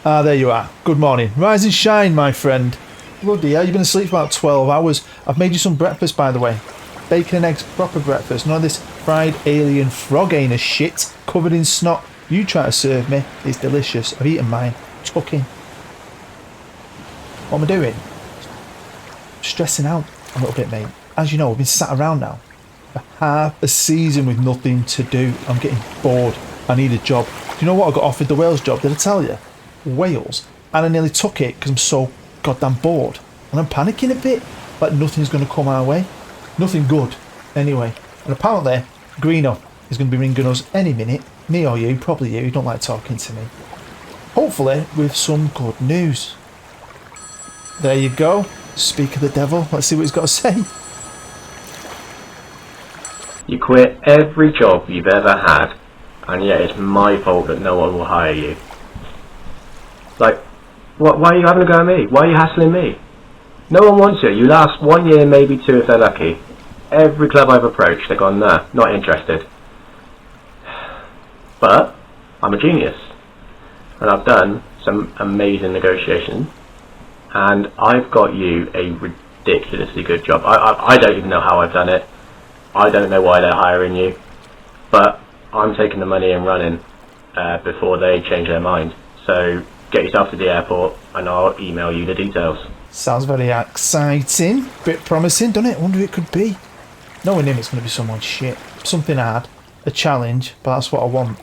Ah, there you are. Good morning. Rise and shine, my friend. Bloody hell, you've been asleep for about 12 hours. I've made you some breakfast, by the way. Bacon and eggs, proper breakfast. None of this fried alien frog anus shit covered in snot you try to serve me. It's delicious. I've eaten mine. Tucking. What am I doing? Stressing out a little bit, mate. As you know, we've been sat around now for half a season with nothing to do. I'm getting bored. I need a job. Do you know what? I got offered the Wales job. Did I tell you? Wales. And I nearly took it because I'm so goddamn bored. And I'm panicking a bit. Like nothing's going to come our way. Nothing good. Anyway. And apparently, Greeno is going to be ringing us any minute. Me or you. Probably you. You don't like talking to me. Hopefully with some good news. There you go. Speak of the devil. Let's see what he's got to say. You quit every job you've ever had, and yet it's my fault that no one will hire you. Like, why are you having a go at me? Why are you hassling me? No one wants you. You last 1 year, maybe 2 if they're lucky. Every club I've approached, they've gone, nah, not interested. But I'm a genius, and I've done some amazing negotiations, and I've got you a ridiculously good job. I don't even know how I've done it. I don't know why they're hiring you, but I'm taking the money and running before they change their mind. So get yourself to the airport and I'll email you the details. Sounds very exciting. Bit promising, doesn't it? I wonder who it could be. Knowing him, it's going to be someone shit. Something hard. A challenge, but that's what I want.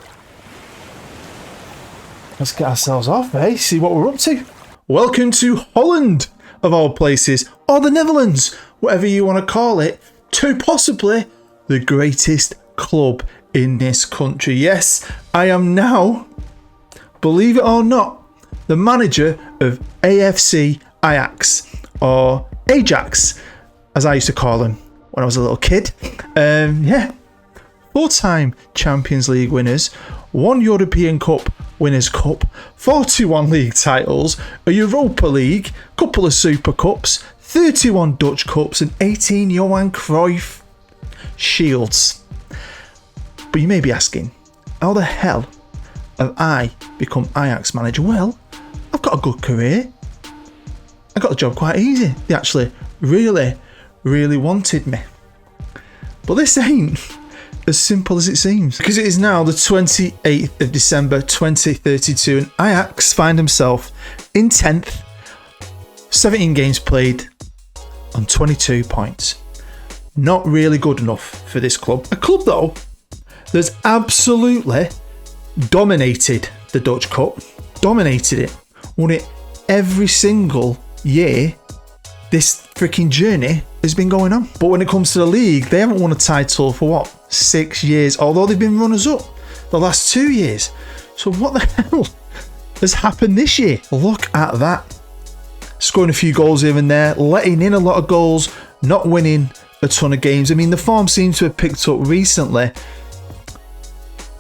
Let's get ourselves off, eh? See what we're up to. Welcome to Holland, of all places, or the Netherlands, whatever you want to call it, to possibly the greatest club in this country. Yes, I am now, believe it or not, the manager of AFC Ajax, or AJAX, as I used to call him when I was a little kid. Yeah, 4-time Champions League winners, 1 European Cup Winners' Cup, 41 league titles, a Europa League, couple of Super Cups, 31 Dutch Cups and 18 Johan Cruyff Shields. But you may be asking, how the hell have I become Ajax manager? Well, I've got a good career. I got the job quite easy. They actually really wanted me. But this ain't as simple as it seems, because it is now the 28th of December 2032 and Ajax find himself in 10th, 17 games played on 22 points. Not really good enough for this club. A club though that's absolutely dominated the Dutch Cup, dominated it, won it every single year this freaking journey has been going on. But when it comes to the league, they haven't won a title for what, 6 years, although they've been runners up the last 2 years. So what the hell has happened this year? Look at that. Scoring a few goals here and there, letting in a lot of goals, not winning a ton of games. I mean, the form seems to have picked up recently,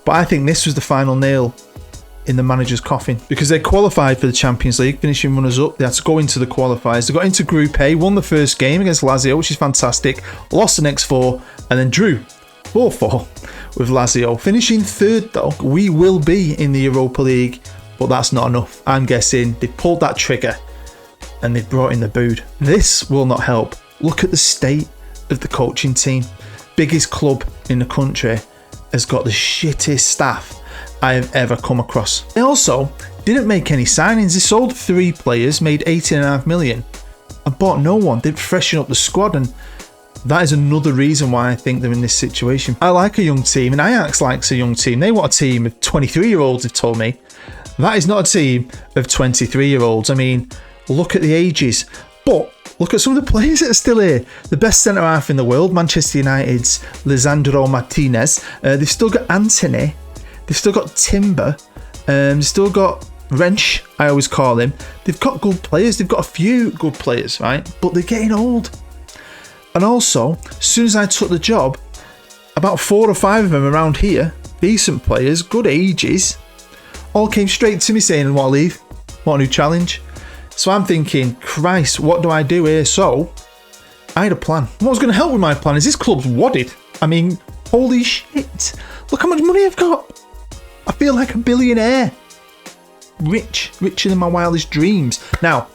but I think this was the final nail in the manager's coffin, because they qualified for the Champions League, finishing runners-up. They had to go into the qualifiers. They got into Group A, won the first game against Lazio, which is fantastic, lost the next 4, and then drew 4-4 with Lazio. Finishing third, though, we will be in the Europa League, but that's not enough. I'm guessing they pulled that trigger and they've brought in the boot. This will not help. Look at the state of the coaching team. Biggest club in the country has got the shittest staff I have ever come across. They also didn't make any signings. They sold 3 players, made 18.5 million, and bought no one. They'd freshen up the squad, and that is another reason why I think they're in this situation. I like a young team, and Ajax likes a young team. They want a team of 23-year-olds, they've told me. That is not a team of 23-year-olds. I mean, look at the ages. But look at some of the players that are still here. The best centre-half in the world, Manchester United's Lisandro Martinez. They've still got Anthony. They've still got Timber. They've still got Wrench, I always call him. They've got good players. They've got a few good players, right? But they're getting old. And also, as soon as I took the job, about 4 or 5 of them around here, decent players, good ages, all came straight to me saying, I want to leave, want a new challenge. So I'm thinking, Christ, what do I do here? So I had a plan. What was going to help with my plan is this club's wadded. I mean, holy shit. Look how much money I've got. I feel like a billionaire. richer than my wildest dreams. Now,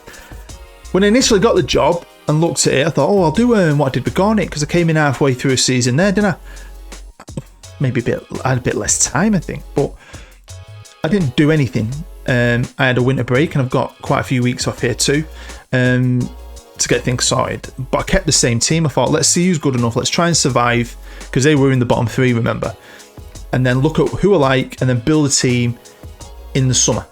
when I initially got the job and looked at it, I thought, I'll do what I did with Garnet, because I came in halfway through a season there, didn't I? Maybe I had a bit less time, I think, but I didn't do anything. I had a winter break, and I've got quite a few weeks off here too, to get things sorted. But I kept the same team. I thought, let's see who's good enough. Let's try and survive, because they were in the bottom 3, remember? And then look at who I like, and then build a team in the summer.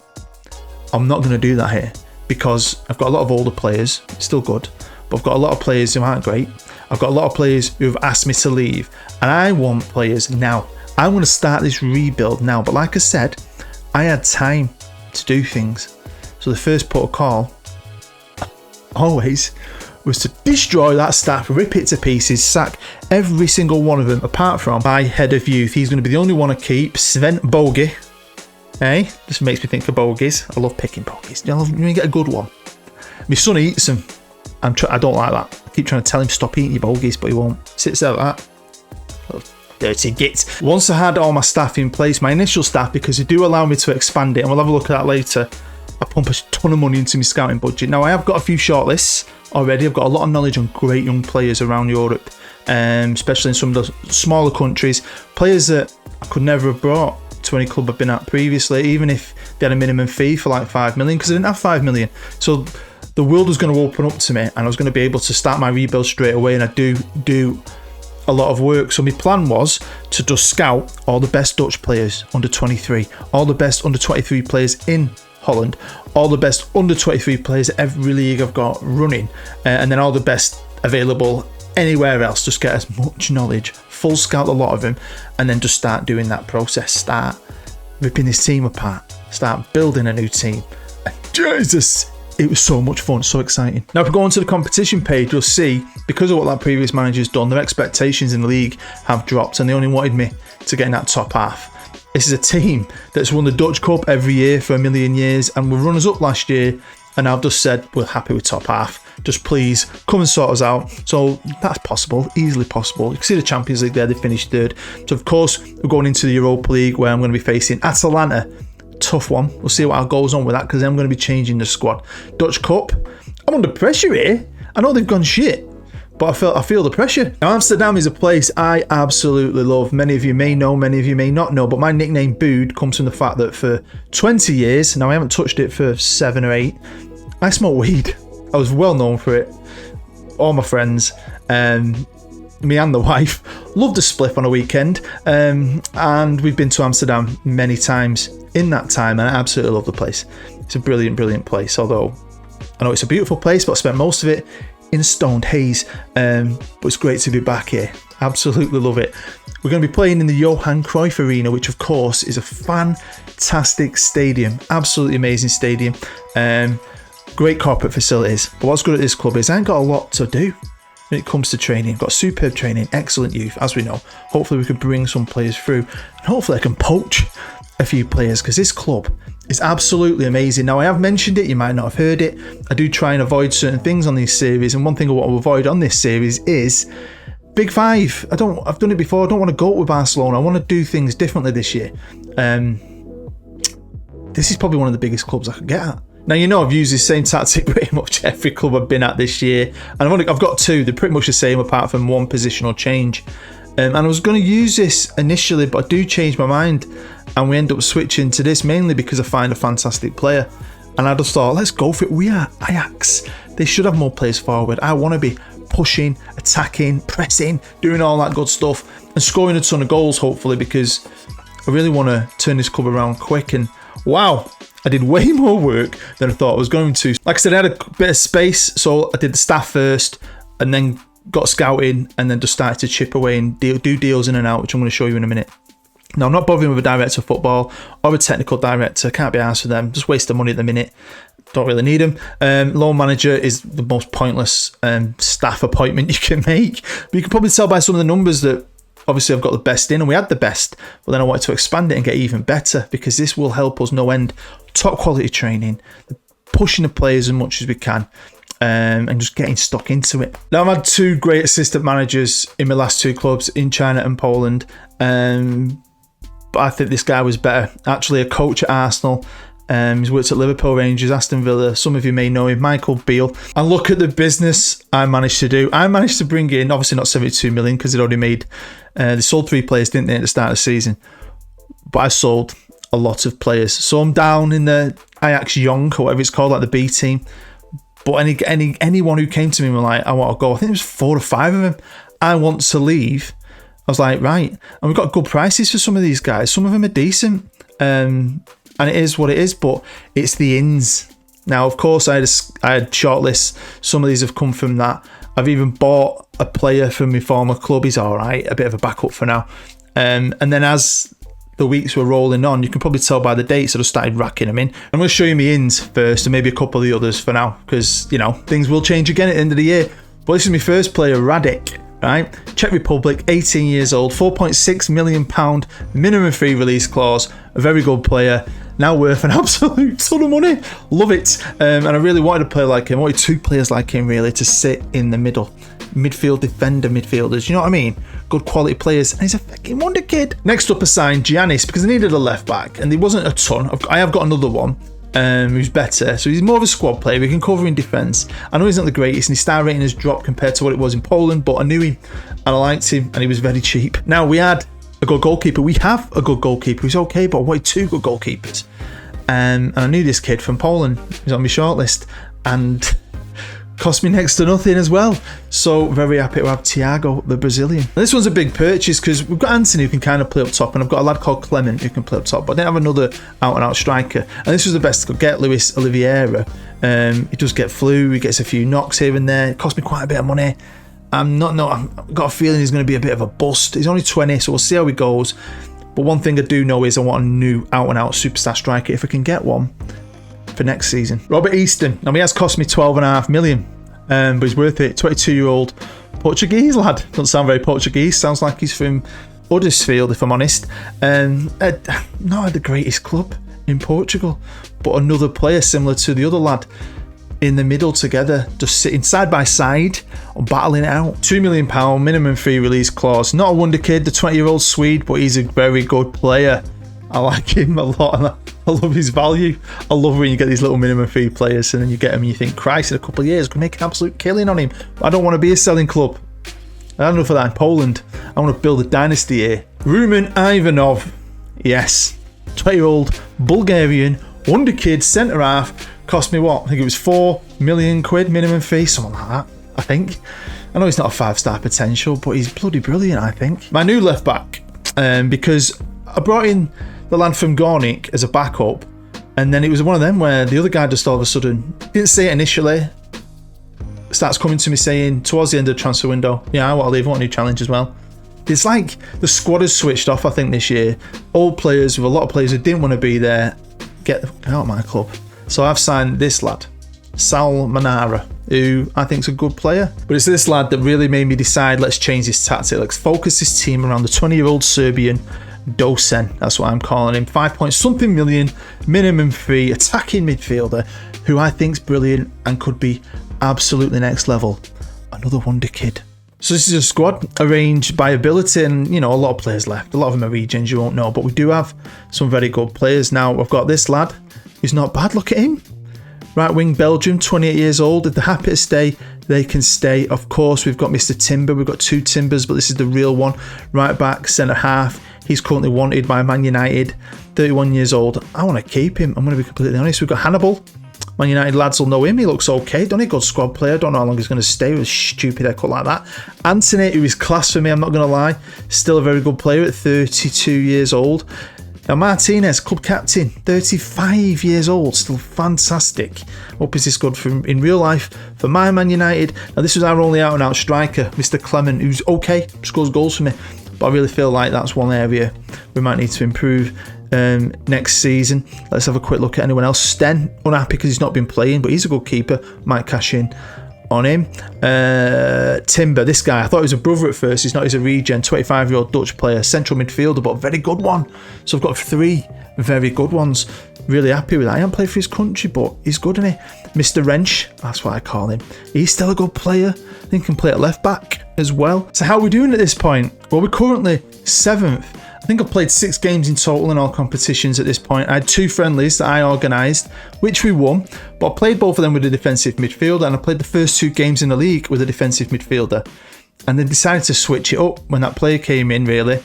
I'm not going to do that here, because I've got a lot of older players, still good, but I've got a lot of players who aren't great. I've got a lot of players who have asked me to leave, and I want players now. I want to start this rebuild now. But like I said, I had time to do things. So the first port of call always was to destroy that staff, rip it to pieces, sack every single one of them, apart from my head of youth. He's going to be the only one I keep, Sven Bogey. Hey, this makes me think of bogies. I love picking bogies. You get a good one. My son eats them. I don't like that. I keep trying to tell him stop eating your bogies, but he won't. Sits there like that. Dirty git. Once I had all my staff in place, my initial staff, because they do allow me to expand it, and we'll have a look at that later, I pump a ton of money into my scouting budget. Now, I have got a few shortlists already. I've got a lot of knowledge on great young players around Europe, especially in some of the smaller countries. Players that I could never have brought to any club I've been at previously, even if they had a minimum fee for like 5 million, because I didn't have 5 million. So the world was going to open up to me, and I was going to be able to start my rebuild straight away, and I do a lot of work. So my plan was to just scout all the best Dutch players under 23, all the best under 23 players in Holland, all the best under 23 players at every league I've got running, and then all the best available anywhere else. Just get as much knowledge, full scout a lot of them, and then just start doing that process. Start ripping this team apart, start building a new team. And Jesus, it was so much fun, so exciting. Now, if we go onto the competition page, you'll see, because of what that previous manager's done, their expectations in the league have dropped, and they only wanted me to get in that top half. This is a team that's won the Dutch Cup every year for a million years, and were runners-up last year, and I've just said, we're happy with top half. Just please come and sort us out. So that's possible, easily possible. You can see the Champions League there, they finished 3rd. So of course, we're going into the Europa League, where I'm going to be facing Atalanta. Tough one. We'll see what goes on with that, because I'm going to be changing the squad. Dutch Cup, I'm under pressure here. I know they've gone shit, but I feel the pressure. Now, Amsterdam is a place I absolutely love. Many of you may know, many of you may not know, but my nickname Bood comes from the fact that for 20 years, now I haven't touched it for 7 or 8, I smoke weed. I was well known for it. All my friends, me and the wife, loved a spliff on a weekend, and we've been to Amsterdam many times in that time, and I absolutely love the place. It's a brilliant, brilliant place, although I know it's a beautiful place, but I spent most of it in a stoned haze, but it's great to be back here. Absolutely love it. We're going to be playing in the Johan Cruyff Arena, which of course is a fantastic stadium, absolutely amazing stadium, great corporate facilities. But what's good at this club is I ain't got a lot to do when it comes to training. I've got superb training, excellent youth, as we know. Hopefully we can bring some players through, and hopefully I can poach a few players, because this club is absolutely amazing. Now, I have mentioned it, you might not have heard it. I do try and avoid certain things on these series, and one thing I want to avoid on this series is Big Five. I've done it before. I don't want to go with Barcelona. I want to do things differently this year. This is probably one of the biggest clubs I could get at. Now, you know, I've used the same tactic pretty much every club I've been at this year, and I've got 2. They're pretty much the same, apart from one positional change. And I was going to use this initially, but I do change my mind, and we end up switching to this mainly because I find a fantastic player. And I just thought, let's go for it. We are AJAX. They should have more players forward. I want to be pushing, attacking, pressing, doing all that good stuff, and scoring a ton of goals, hopefully, because I really want to turn this club around quick. And wow, I did way more work than I thought I was going to. Like I said, I had a bit of space, so I did the staff first, and then got scouting, and then just started to chip away and do deals in and out, which I'm going to show you in a minute. Now, I'm not bothering with a director of football or a technical director. Can't be asked for them. Just waste the money at the minute. Don't really need them. Loan manager is the most pointless staff appointment you can make. But you can probably tell by some of the numbers that obviously I've got the best in, and we had the best. But then I wanted to expand it and get even better, because this will help us no end. Top quality training, pushing the players as much as we can. And just getting stuck into it. Now, I've had 2 great assistant managers in my last 2 clubs in China and Poland, but I think this guy was better. Actually, a coach at Arsenal He's worked at Liverpool, Rangers, Aston Villa. Some of you may know him, Michael Beale. And look at the business I managed to do. I managed to bring in, obviously not 72 million because they'd already made, they sold 3 players, didn't they, at the start of the season. But I sold a lot of players. So I'm down in the AJAX Young, or whatever it's called, like the B team. But anyone who came to me and were like, I want to go, I think it was 4 or 5 of them. I want to leave. I was like, right. And we've got good prices for some of these guys. Some of them are decent. And it is what it is, but it's the ins. Now, of course, I had shortlists. Some of these have come from that. I've even bought a player from my former club. He's all right, a bit of a backup for now. And then as the weeks were rolling on, you can probably tell by the dates I just started racking them in. I'm going to show you my ins first and maybe a couple of the others for now because, you know, things will change again at the end of the year. But this is my first player, Radic. Right, Czech Republic, 18 years old, £4.6 million minimum free release clause. A very good player, now worth an absolute ton of money. Love it. And I really wanted a player like him. I wanted 2 players like him really to sit in the middle. Midfield defender midfielders, you know what I mean? Good quality players, and he's a fucking wonder kid. Next up I signed Giannis because I needed a left back, and there wasn't a ton. I have got another one. Who's better, so he's more of a squad player. We can cover in defence. I know he's not the greatest, and his star rating has dropped compared to what it was in Poland, but I knew him and I liked him, and he was very cheap. Now we had a good goalkeeper. We have a good goalkeeper. He's okay, but I wanted 2 good goalkeepers. And I knew this kid from Poland. He's on my shortlist, and cost me next to nothing as well. So very happy to have Thiago, the Brazilian. And this one's a big purchase because we've got Anthony who can kind of play up top, and I've got a lad called Clement who can play up top, but I didn't have another out-and-out striker. And this was the best I could get, Luis Oliveira. He does get flu, he gets a few knocks here and there. It cost me quite a bit of money. I've got a feeling he's going to be a bit of a bust. He's only 20, so we'll see how he goes. But one thing I do know is I want a new out-and-out superstar striker if I can get one for next season. Robert Easton. Now he has cost me 12.5 million. But he's worth it. 22-year-old Portuguese lad. Doesn't sound very Portuguese. Sounds like he's from Huddersfield, if I'm honest. Not had the greatest club in Portugal, but another player similar to the other lad in the middle together, just sitting side by side or battling it out. £2 million minimum free release clause. Not a wonder kid, the 20-year-old Swede, but he's a very good player. I like him a lot, and I love his value. I love when you get these little minimum fee players and then you get them and you think, Christ, in a couple of years, we can make an absolute killing on him. I don't want to be a selling club. I don't know for that in Poland. I want to build a dynasty here. Rumen Ivanov. Yes. 20-year-old Bulgarian wonder kid centre half. Cost me what? I think it was £4 million minimum fee, something like that, I think. I know he's not a 5-star potential, but he's bloody brilliant, I think. My new left back, because I brought in the lad from Gornik as a backup, and then it was one of them where the other guy just all of a sudden didn't say it initially, starts coming to me saying towards the end of the transfer window, yeah, I want to leave, I want a new challenge as well. It's like the squad has switched off, I think, this year. Old players with a lot of players who didn't want to be there get out of my club. So I've signed this lad, Sal Manara, who I think is a good player. But it's this lad that really made me decide, let's change this tactic. Let's focus this team around the 20-year-old Serbian Dosen. That's what I'm calling him. 5-point-something million minimum fee attacking midfielder who I think's brilliant and could be absolutely next level. Another wonder kid. So this is a squad arranged by ability, and you know, a lot of players left. A lot of them are regions you won't know, but we do have some very good players. Now I've got this lad who's not bad. Look at him. Right wing Belgium, 28 years old. If they're happy to stay, they can stay. Of course, we've got Mr. Timber. We've got 2 Timbers, but this is the real one. Right back, centre half. He's currently wanted by Man United. 31 years old. I want to keep him. I'm going to be completely honest. We've got Hannibal. Man United lads will know him. He looks okay. Don't he? Good squad player. Don't know how long he's going to stay with a stupid haircut like that. Anthony, who is class for me, I'm not going to lie. Still a very good player at 32 years old. Now Martinez, club captain, 35 years old, still fantastic. Hope is this good in real life for my Man United. Now this was our only out-and-out striker, Mr. Clement, who's okay, scores goals for me. But I really feel like that's one area we might need to improve next season. Let's have a quick look at anyone else. Sten, unhappy because he's not been playing, but he's a good keeper. Might cash in on him. Timber, this guy, I thought he was a brother at first. He's not. He's a regen, 25-year-old Dutch player, central midfielder, but a very good one. So I've got 3 very good ones. Really happy with that. I haven't played for his country, but he's good, isn't he? Mr. Wrench, that's what I call him. He's still a good player. I think he can play at left back as well. So how are we doing at this point? Well, we're currently 7th. I think I've played 6 games in total in all competitions at this point. I had 2 friendlies that I organised, which we won, but I played both of them with a defensive midfielder, and I played the first 2 games in the league with a defensive midfielder, and then decided to switch it up when that player came in, really,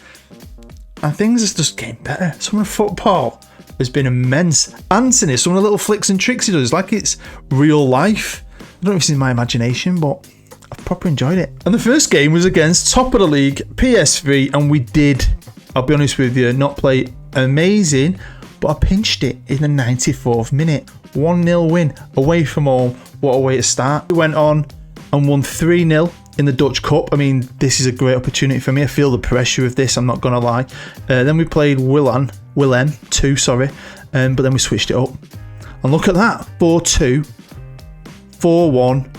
and things have just getting better. Some of the football has been immense. Anthony, some of the little flicks and tricks he does, like it's real life. I don't know if it's in my imagination, but I've proper enjoyed it. And the first game was against top of the league, PS3, and we did, I'll be honest with you, not play amazing, but I pinched it in the 94th minute. 1-0 win away from home. What a way to start. We went on and won 3-0 in the Dutch Cup. I mean, this is a great opportunity for me. I feel the pressure of this, I'm not going to lie. Then we played Willem 2, but then we switched it up. And look at that, 4-2, 4-1,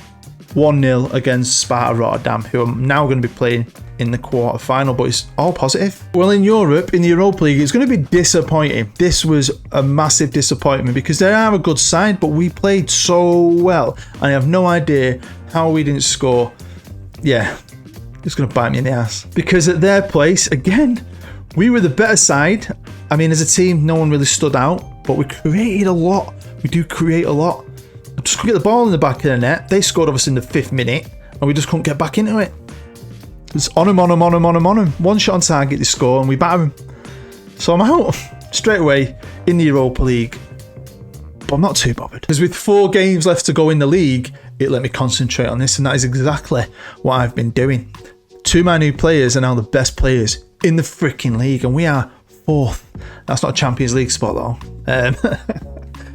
1-0 against Sparta Rotterdam, who I'm now going to be playing in the quarter-final, but it's all positive. Well, in Europe, in the Europa League, it's going to be disappointing. This was a massive disappointment because they are a good side, but we played so well, and I have no idea how we didn't score. Yeah, it's going to bite me in the ass. Because at their place, again, we were the better side. I mean, as a team, no one really stood out, but we created a lot. We do create a lot. Just couldn't get the ball in the back of the net. They scored of us in the 5th minute, and we just couldn't get back into it. It's on them. One shot on target, they score, and we batter them. So I'm out straight away in the Europa League. But I'm not too bothered. Because with 4 games left to go in the league, it let me concentrate on this, and that is exactly what I've been doing. 2 of my new players are now the best players in the freaking league, and we are 4th. That's not a Champions League spot, though.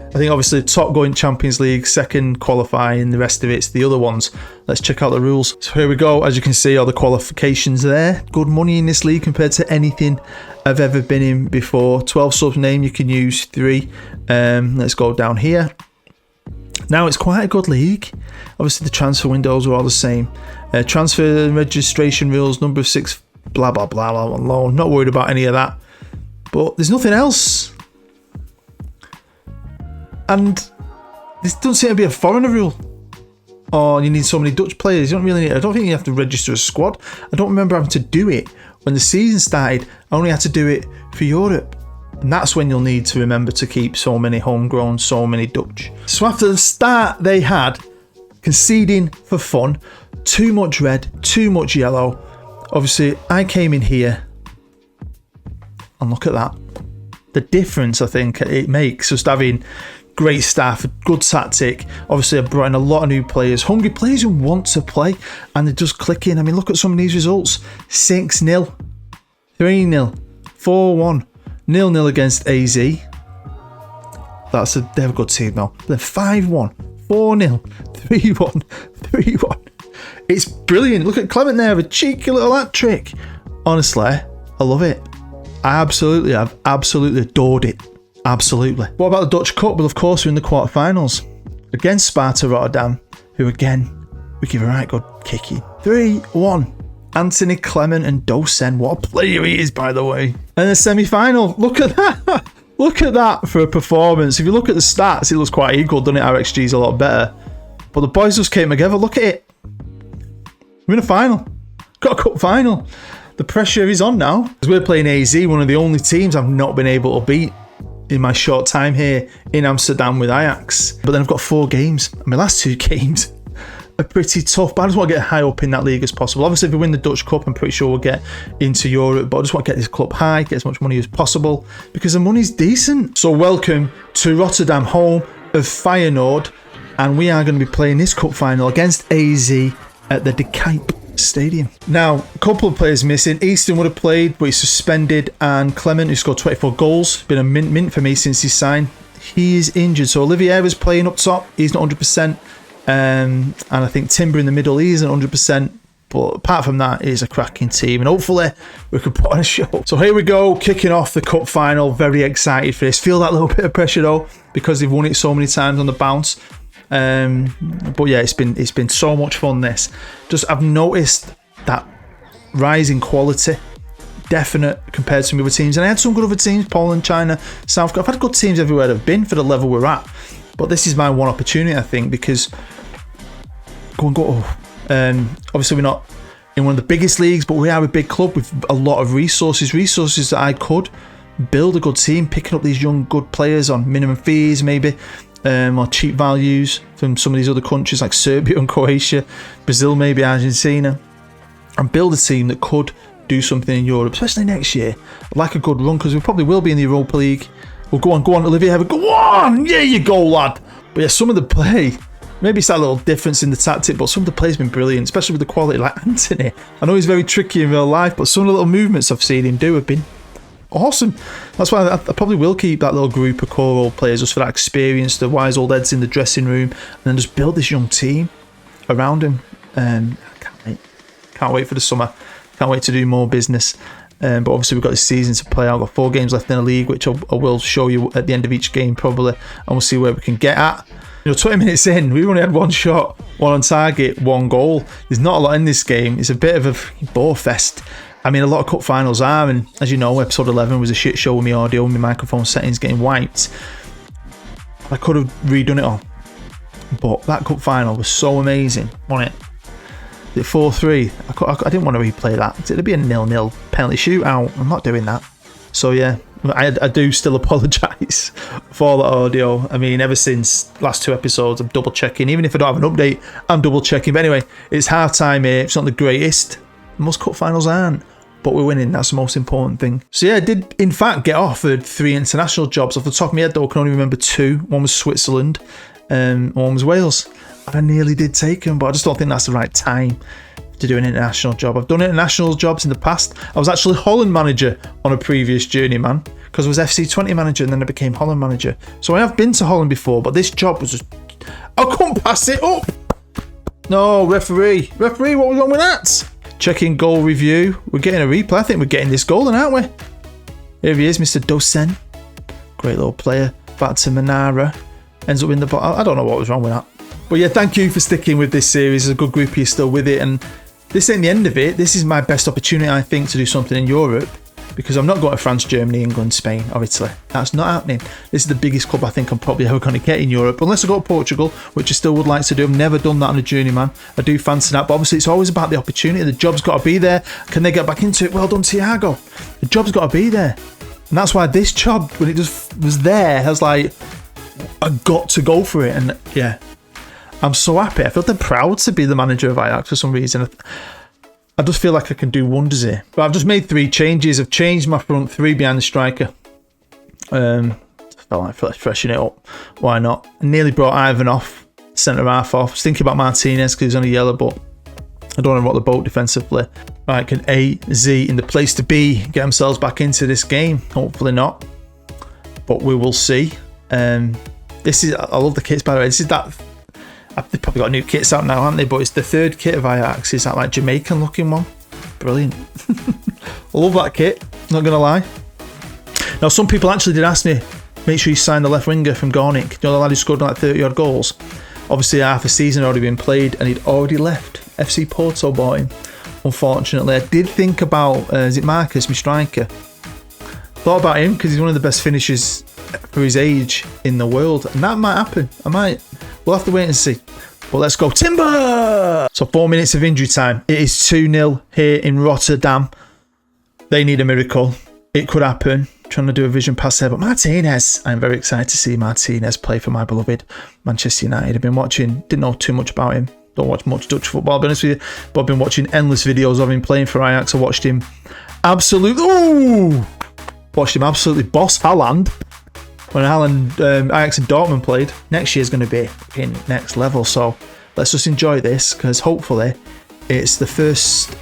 I think obviously top going Champions League, 2nd qualifying, the rest of it's the other ones. Let's check out the rules. So here we go. As you can see, all the qualifications there. Good money in this league compared to anything I've ever been in before. 12 subs name, you can use 3. Let's go down here. Now it's quite a good league. Obviously the transfer windows are all the same. Transfer and registration rules, number of 6, blah, blah, blah, blah, blah. Not worried about any of that. But there's nothing else. And this doesn't seem to be a foreigner rule. Or you need so many Dutch players. You don't really need, I don't think you have to register a squad. I don't remember having to do it. When the season started, I only had to do it for Europe. And that's when you'll need to remember to keep so many homegrown, so many Dutch. So after the start they had, conceding for fun, too much red, too much yellow. Obviously, I came in here, and look at that. The difference I think it makes, just having great staff, good tactic. Obviously, I've brought in a lot of new players, hungry players who want to play, and they're just clicking. I mean, look at some of these results. 6-0, 3-0, 4-1, 0-0 against AZ. They have a good team though. Then 5-1, 4-0, 3-1, 3-1. It's brilliant. Look at Clement there, a cheeky little hat trick. Honestly, I love it. I've absolutely adored it. Absolutely. What about the Dutch Cup? Well, of course, we're in the quarterfinals against Sparta Rotterdam, who again, we give a right good kicking. 3-1. Anthony, Clement and Dosen. What a player he is, by the way. And the semi-final. Look at that. Look at that for a performance. If you look at the stats, it looks quite equal, doesn't it? Our XG is a lot better. But the boys just came together. Look at it. We're in a final. Got a cup final. The pressure is on now. Because we're playing AZ, one of the only teams I've not been able to beat in my short time here in Amsterdam with Ajax. But then I've got 4 games. And my last 2 games are pretty tough. But I just want to get high up in that league as possible. Obviously, if we win the Dutch Cup, I'm pretty sure we'll get into Europe. But I just want to get this club high, get as much money as possible. Because the money's decent. So welcome to Rotterdam, home of Feyenoord. And we are going to be playing this cup final against AZ at the De Kuip Stadium. Now, a couple of players missing. Easton would have played, but he's suspended, and Clement, who scored 24 goals, been a mint for me since he signed. He is injured, so Olivier is playing up top. He's not 100%, and I think Timber in the middle, he isn't 100%. But apart from that, it is a cracking team, and hopefully we can put on a show. So here we go, kicking off the cup final. Very excited for this. Feel that little bit of pressure though, because they've won it so many times on the bounce. But yeah, it's been so much fun. This, just I've noticed that rise in quality, definite compared to some other teams, and I had some good other teams: Poland, China, South Korea. I've had good teams everywhere I've been for the level we're at. But this is my one opportunity, I think, because go. Obviously we're not in one of the biggest leagues, but we are a big club with a lot of resources that I could build a good team, picking up these young good players on minimum fees maybe, or cheap values from some of these other countries like Serbia and Croatia, Brazil, maybe Argentina, and build a team that could do something in Europe, especially next year. I'd like a good run because we probably will be in the Europa League. Well, go on, Olivia Heather, go on! Yeah, you go, lad! But yeah, some of the play, maybe it's that little difference in the tactic, but some of the play's been brilliant, especially with the quality like Anthony. I know he's very tricky in real life, but some of the little movements I've seen him do have been awesome. That's why I probably will keep that little group of core old players just for that experience, the wise old heads in the dressing room, and then just build this young team around him. Can't wait for the summer. Can't wait to do more business. But obviously we've got this season to play. I've got 4 games left in the league, which I will show you at the end of each game probably, and we'll see where we can get at. 20 minutes in, we've only had 1 shot, 1 on target, 1 goal. There's not a lot in this game. It's a bit of a bore fest. I mean, a lot of cup finals are, and as you know, episode 11 was a shit show with my audio and my microphone settings getting wiped. I could have redone it all, but that cup final was so amazing, wasn't it? The 4-3, I didn't want to replay that. It'd be a 0-0 penalty shootout. I'm not doing that. So yeah, I do still apologise for the audio. I mean, ever since last 2 episodes, I'm double checking. Even if I don't have an update, I'm double checking. But anyway, it's half time here. It's not the greatest. Most cup finals aren't, but we're winning. That's the most important thing. So yeah, I did in fact get offered 3 international jobs. Off the top of my head though, I can only remember 2. One was Switzerland, and one was Wales. I nearly did take them, but I just don't think that's the right time to do an international job. I've done international jobs in the past. I was actually Holland manager on a previous Journeyman because I was FC20 manager and then I became Holland manager. So I have been to Holland before, but this job was just... I couldn't pass it up! No, referee. Referee, what was wrong with that? Checking goal review. We're getting a replay. I think we're getting this goal then, aren't we? Here he is, Mr. Dosen. Great little player. Back to Manara. Ends up in the bottom. I don't know what was wrong with that. But yeah, thank you for sticking with this series. There's a good group of you still with it, and this ain't the end of it. This is my best opportunity, I think, to do something in Europe, because I'm not going to France, Germany, England, Spain, or Italy. That's not happening. This is the biggest club I think I'm probably ever going to get in Europe, unless I go to Portugal, which I still would like to do. I've never done that on a Journeyman. I do fancy that, but obviously it's always about the opportunity. The job's got to be there. Can they get back into it? Well done, Thiago. The job's got to be there. And that's why this job, when it just was there, I was like, I got to go for it. And yeah, I'm so happy. I feel proud to be the manager of Ajax for some reason. I just feel like I can do wonders here. But I've just made 3 changes. I've changed my front 3 behind the striker. I felt like freshening it up. Why not? I nearly brought Ivan off, centre half off. I was thinking about Martinez because he's on a yellow, but I don't want to rock the boat defensively. Right, can AZ in the place to be get themselves back into this game? Hopefully not, but we will see. This is, I love the kits by the way. This is that. They've probably got new kits out now, haven't they? But it's the 3rd kit of Ajax. It's that like Jamaican looking one. Brilliant. I love that kit, not going to lie. Now, some people actually did ask me, make sure you sign the left winger from Gornik. You know, the lad who scored like 30 odd goals. Obviously, half a season had already been played and he'd already left. FC Porto bought him. Unfortunately, I did think about, is it Marcus, my striker? Thought about him because he's one of the best finishers for his age in the world. And that might happen. We'll have to wait and see. But let's go Timber! So 4 minutes of injury time. It is 2-0 here in Rotterdam. They need a miracle. It could happen. Trying to do a vision pass there. But Martinez. I'm very excited to see Martinez play for my beloved Manchester United. I've been watching, didn't know too much about him. Don't watch much Dutch football, I'll be honest with you. But I've been watching endless videos of him playing for Ajax. I watched him absolutely... Ooh! Watched him absolutely boss HOLLAND. When Ajax and Dortmund played. Next year's going to be in next level, so let's just enjoy this because hopefully it's the first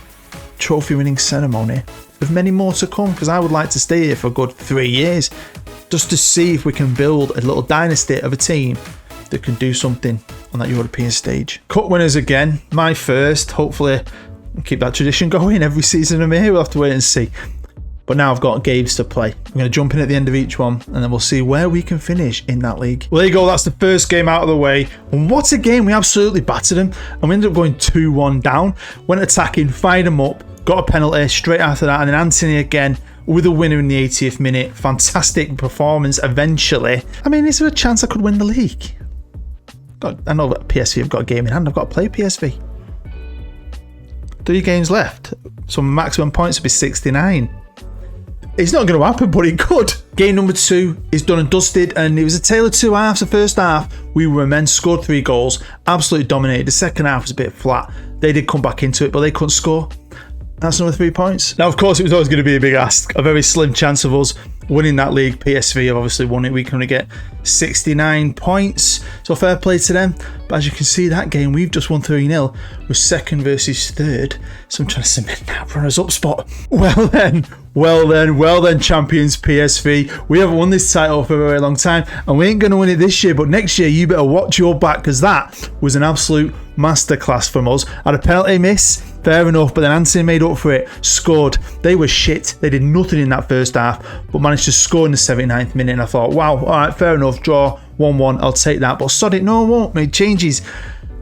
trophy winning ceremony with many more to come, because I would like to stay here for a good 3 years just to see if we can build a little dynasty of a team that can do something on that European stage. Cup winners again, my first. Hopefully keep that tradition going every season I'm here. We'll have to wait and see. But now I've got games to play. I'm going to jump in at the end of each one and then we'll see where we can finish in that league. Well, there you go. That's the first game out of the way. And what a game. We absolutely battered them. And we ended up going 2-1 down. Went attacking, fired them up, got a penalty straight after that. And then Anthony again with a winner in the 80th minute. Fantastic performance eventually. I mean, is there a chance I could win the league? I know that PSV have got a game in hand. I've got to play PSV. 3 games left. So maximum points would be 69. It's not going to happen, but it could. Game number 2 is done and dusted, and it was a tale of 2 halves. The first half, we were immense, scored 3 goals, absolutely dominated. The second half was a bit flat. They did come back into it, but they couldn't score. That's another 3 points. Now, of course, it was always going to be a big ask. A very slim chance of us winning that league. PSV have obviously won it. We can only get 69 points. So fair play to them. But as you can see, that game, we've just won 3-0. We're 2nd versus 3rd. So I'm trying to cement that runners-up spot. Well then, champions PSV. We haven't won this title for a very long time, and we ain't going to win it this year. But next year, you better watch your back, because that was an absolute masterclass from us. Had a penalty miss, fair enough, but then Anthony made up for it, scored. They were shit. They did nothing in that first half, but managed to score in the 79th minute. And I thought, wow, all right, fair enough, draw 1-1, I'll take that. But sod it, no, I won't. Made changes,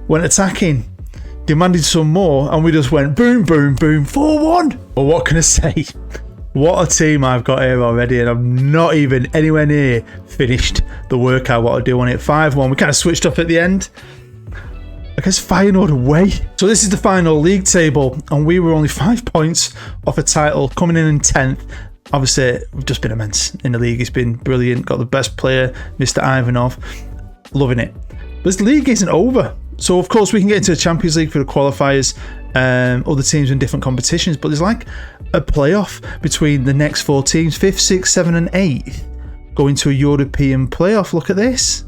went attacking, demanded some more, and we just went boom, boom, boom, 4-1. Well, what can I say? What a team I've got here already, and I'm not even anywhere near finished the work I want to do on it. 5-1. We kind of switched up at the end. I guess Feyenoord away. So this is the final league table, and we were only 5 points off a title, coming in 10th. Obviously, we've just been immense in the league. It's been brilliant. Got the best player, Mr. Ivanov. Loving it. But this league isn't over. So, of course, we can get into the Champions League for the qualifiers. Other teams in different competitions. But there's like a playoff between the next 4 teams. 5th, 6th, 7th and 8th. Going to a European playoff. Look at this.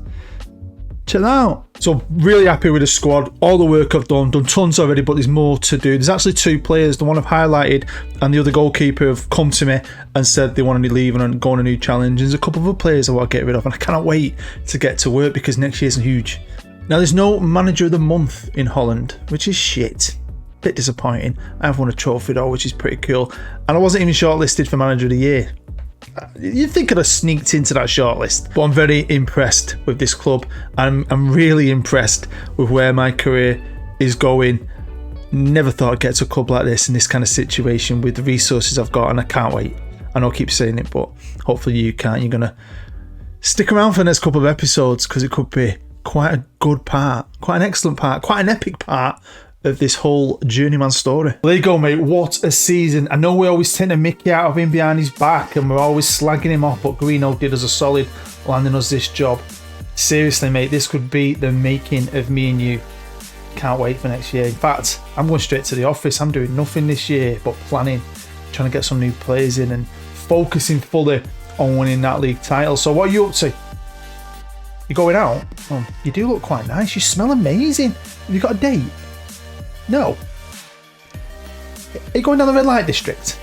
Check that out. So really happy with the squad. All the work I've done tons already, but there's more to do. There's actually 2 players, the one I've highlighted and the other goalkeeper, have come to me and said they want to leave and go on a new challenge. There's a couple of other players I want to get rid of, and I cannot wait to get to work because next year's huge. Now there's no manager of the month in Holland, which is shit. Bit disappointing. I've won a trophy though, which is pretty cool. And I wasn't even shortlisted for manager of the year. You'd think I'd have sneaked into that shortlist, but I'm very impressed with this club. I'm really impressed with where my career is going. Never thought I'd get to a club like this in this kind of situation with the resources I've got, and I can't wait. I know I keep saying it, but hopefully you can't. You're gonna stick around for the next couple of episodes because it could be quite a good part, quite an excellent part, quite an epic part of this whole Journeyman story. There you go, mate. What a season. I know we always take a mickey out of him behind his back and we're always slagging him off, but Greeno did us a solid landing us this job. Seriously, mate, this could be the making of me and you. Can't wait for next year. In fact, I'm going straight to the office. I'm doing nothing this year but planning, trying to get some new players in and focusing fully on winning that league title. So what are you up to? You going out? Oh, you do look quite nice. You smell amazing. Have you got a date? No. Are you going down the red light district?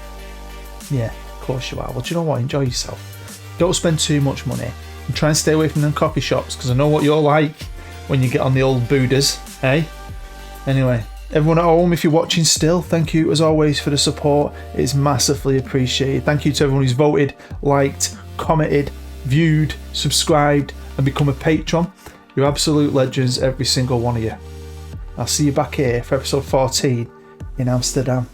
Yeah, of course you are. Well, do you know what? Enjoy yourself. Don't spend too much money. And try and stay away from them coffee shops, because I know what you're like when you get on the old Buddhas, eh? Anyway, everyone at home, if you're watching still, thank you as always for the support. It's massively appreciated. Thank you to everyone who's voted, liked, commented, viewed, subscribed, and become a patron. You're absolute legends, every single one of you. I'll see you back here for episode 14 in Amsterdam.